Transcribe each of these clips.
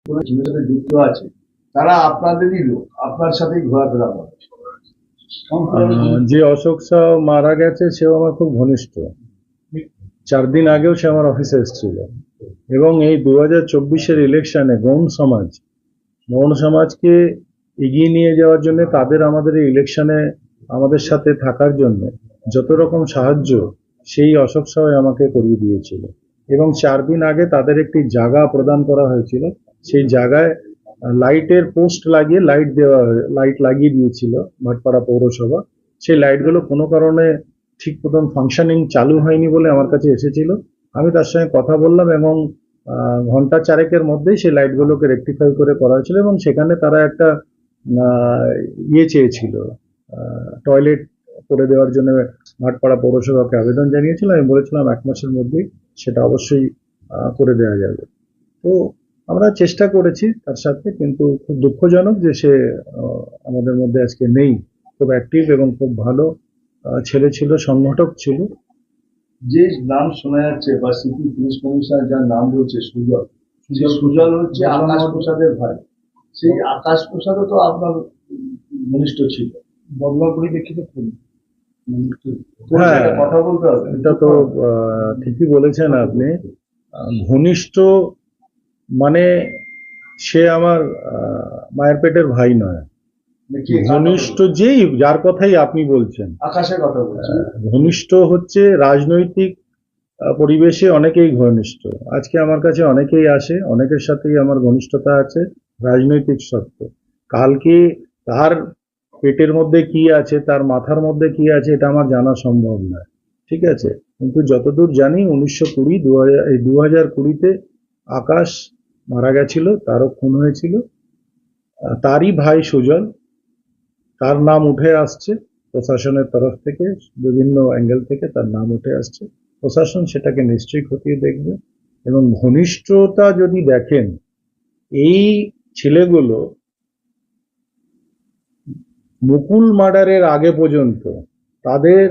টিমের সাথে যুক্ত আছে তারা আপনাদেরই লোক, আপনার সাথেই ঘোরাফেরা করে। যে অশোক শাহ মারা গেছে সেও আমার খুব ঘনিষ্ঠ। 4 দিন আগেও সে আমার অফিসে এসেছিল এবং এই 2024-এর ইলেকশনে গৌণ সমাজকে এগিয়ে নিয়ে যাওয়ার জন্য তাদের আমাদের এই ইলেকশনে আমাদের সাথে থাকার জন্য যত রকম সাহায্য সেই অশোক শাহ আমাকে করিয়ে দিয়েছিল। এবং 4 দিন আগে তাদের একটি জায়গা প্রদান করা হয়েছিল, সেই জায়গায় লাইটের পোস্ট লাগিয়ে লাইট লাগিয়ে দিয়েছিল ভাটপাড়া পৌরসভা। সেই লাইটগুলো কোনো কারণে ঠিক মতন ফাংশনিং চালু হয়নি বলে আমার কাছে এসেছিল। আমি তার সঙ্গে কথা বললাম এবং ঘন্টা 4-এর মধ্যেই সেই লাইটগুলোকে রেকটিফাই করে করা হয়েছিল এবং সেখানে তারা একটা চেয়েছিল, টয়লেট করে দেওয়ার জন্য ভাটপাড়া পৌরসভাকে আবেদন জানিয়েছিল। আমি বলেছিলাম 1 মাসের মধ্যেই সেটা অবশ্যই করে দেওয়া যাবে। তো আমরা চেষ্টা করেছি তার সাথে, কিন্তু খুব দুঃখজনক যে সে আমাদের মধ্যে আজকে নেই। খুব অ্যাক্টিভ এবং খুব ভালো ছেলে ছিল, সংগঠক ছিল। যে নাম শোনা যাচ্ছে বা সিটি পুলিশ কমিশনার যার নাম বলছে সুজল হচ্ছে আকাশ প্রসাদের ভাই। সেই আকাশ প্রসাদও তো আপনার ঘনিষ্ঠ ছিল, বদলা পরিপ্রেক্ষিতে হ্যাঁ, কথা বলতে হবে। এটা তো ঠিকই বলেছেন আপনি। ঘনিষ্ঠ মানে সে আমার মায়ের পেটের ভাই নয়। ঘনিষ্ঠ যেই যার কথাই আপনি বলছেন, আকাশের কথা বলছেন। ঘনিষ্ঠ হচ্ছে রাজনৈতিক পরিবেশে অনেকেই ঘনিষ্ঠ। আজকে আমার কাছে অনেকেই আসে, অনেকের সাথেই আমার ঘনিষ্ঠতা আছে রাজনৈতিক সত্ত্বে। কালকে তার পেটের মধ্যে কি আছে, তার মাথার মধ্যে কি আছে, এটা আমার জানা সম্ভব নয়, ঠিক আছে। কিন্তু যতদূর জানি 2020-তে আকাশ মারা গেছিল, তারও খুন হয়েছিল। তারই ভাই সুজন, তার নাম উঠে আসছে প্রশাসনের তরফ থেকে, বিভিন্ন অ্যাঙ্গেল থেকে তার নাম উঠে আসছে। প্রশাসন সেটাকে নিশ্চয়ই খতিয়ে দেখবে। এবং ঘনিষ্ঠতা যদি দেখেন, এই ছেলেগুলো মুকুল মার্ডারের আগে পর্যন্ত তাদের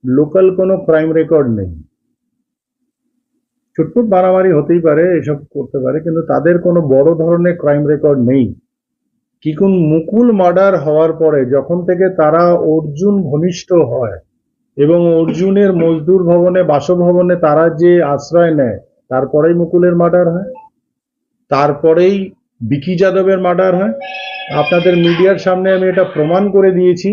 লোকাল কোনো ক্রাইম রেকর্ড নেই। ছোট্ট মারামারি হতেই পারে, এসব করতে পারে, কিন্তু তাদের কোনো বড় ধরনের ক্রাইম রেকর্ড নেই। কিন্তু মুকুল মার্ডার হওয়ার পরে যখন থেকে তারা অর্জুন ঘনিষ্ঠ হয় এবং অর্জুনের মজদুর ভবনে, বাসভবনে তারা যে আশ্রয় নেয়, তারপরেই মুকুলের মার্ডার হয়, তারপরেই বিকি যাদবের মার্ডার হয়। আপনাদের মিডিয়ার সামনে আমি এটা প্রমাণ করে দিয়েছি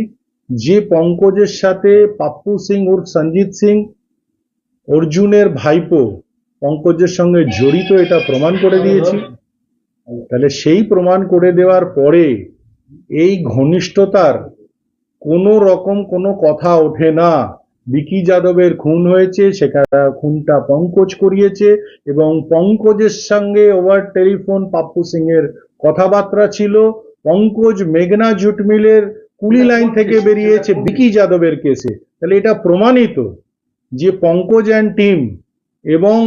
যে পঙ্কজের সাথে পাপ্পু সিং উর্ফ সঞ্জিত সিং, অর্জুনের ভাইপো, পঙ্কজের সঙ্গে জড়িত, এটা প্রমাণ করে দিয়েছি। তাহলে সেই প্রমাণ করে দেওয়ার পরে এই ঘনিষ্ঠতার কোনো রকম কোনো কথা ওঠে না। বিকি যাদবের খুন হয়েছে, সেখানে খুনটা পঙ্কজ করিয়েছে এবং পঙ্কজের সঙ্গে ওভার টেলিফোন পাপ্পু সিং এর কথাবার্তা ছিল। পঙ্কজ মেঘনা জুট মিলের কুলি লাইন থেকে বেরিয়েছে বিকি যাদবের কেসে। তাহলে এটা প্রমাণিত যে পঙ্কজ অ্যান্ড টিম এবং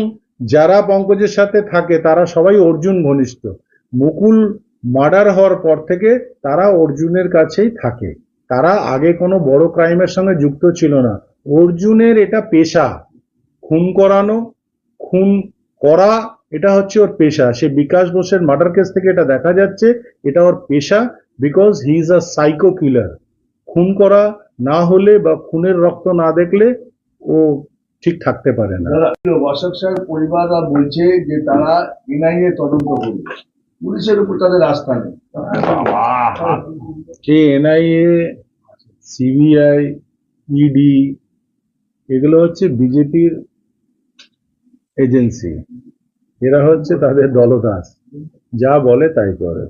যারা পঙ্কজের সাথে থাকে তারা সবাই অর্জুন ঘনিষ্ঠ। মুকুল মার্ডার হওয়ার পর থেকে তারা অর্জুনের কাছেই থাকে। তারা আগে কোনো বড় ক্রাইমের সঙ্গে যুক্ত ছিল না। অর্জুনের এটা পেশা, খুন করানো, খুন করা, এটা হচ্ছে ওর পেশা। সে বিকাশ বোসের মার্ডার কেস থেকে এটা দেখা যাচ্ছে, এটা ওর পেশা। Because he is a psycho কিলার। খুন করা না হলে বা খুনের রক্ত না দেখলে ও ঠিক থাকতে পারে না। অশোক শাহের পরিবাররা বলছে যে তারা এনআইএ তদন্ত করবে, পুলিশের উপর তাদের আস্থা নেই। এনআইএ, সিবিআই, ইডি এগুলো হচ্ছে বিজেপির এজেন্সি। এরা হচ্ছে তাদের দলদাস, যা বলে তাই করে।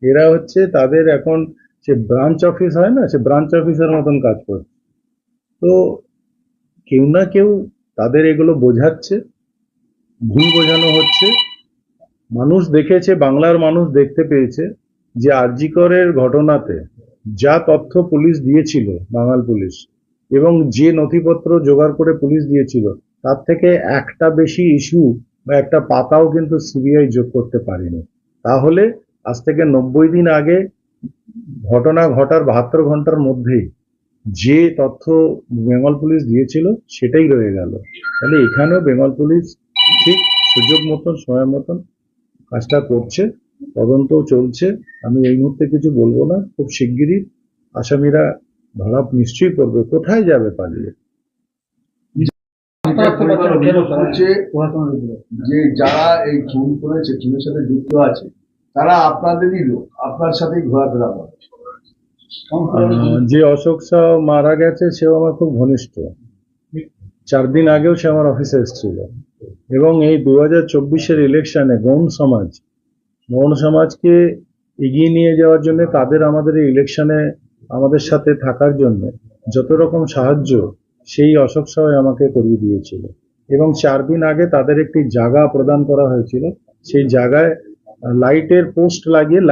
এরা হচ্ছে তাদের এখন সে ব্রাঞ্চ অফিস হয় না, সে ব্রাঞ্চ অফিসের মতন কাজ করে। তো কেউ না কেউ তাদের এগুলো বোঝাচ্ছে, ভুল বোঝানো হচ্ছে। মানুষ দেখেছে, বাংলার মানুষ দেখতে পেয়েছে যে আরজি করের ঘটনাতে যা তথ্য পুলিশ দিয়েছিল, বাঙাল পুলিশ, এবং যে নথিপত্র জোগাড় করে পুলিশ দিয়েছিল, তার থেকে একটা বেশি ইস্যু বা একটা পাতাও কিন্তু সিবিআই যোগ করতে পারেনি। তাহলে আজ থেকে 90 দিন আগে ঘটনা ঘটার 72 ঘন্টার মধ্যেই যে তথ্য বেঙ্গল পুলিশ দিয়েছিল সেটাই রয়ে গেল। তাহলে এখানেও বেঙ্গল পুলিশ ঠিক সুযোগ মতন, সময় মতন কাজটা করছে। তদন্ত চলছে। আমি এই মুহূর্তে কিছু বলবো না। খুব শিগগিরই আসামিরা ধরা নিশ্চয়ই পড়বে। কোথায় যাবে পালিয়ে? পরিবার অভিযোগ করছে যে যারা এই খুন করেছে, খুনের সাথে যুক্ত আছে, তারা আপনাদেরই লোক, আপনার সাথেই ঘোরাফেরা করে। যে অশোক শাহ মারা গেছে সেও আমার খুব ঘনিষ্ঠ। 4 দিন আগেও সে আমার অফিসে এসেছিল এবং এই 2024-এর ইলেকশনে গৌণ সমাজকে এগিয়ে নিয়ে যাওয়ার জন্য তাদের আমাদের এই ইলেকশনে আমাদের সাথে থাকার জন্য যত রকম সাহায্য সেই অশোক শাহ আমাকে করিয়ে দিয়েছিল এবং 4 দিন আগে তাদের একটি জায়গা প্রদান করা হয়েছিল। সেই জায়গায় লাইটের পোস্ট লাগিয়ে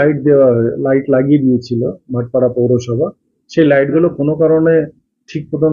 লাইট লাগিয়ে দিয়েছিল ভাটপাড়া পৌরসভা। সেই লাইটগুলো কোনো কারণে ঠিক মতন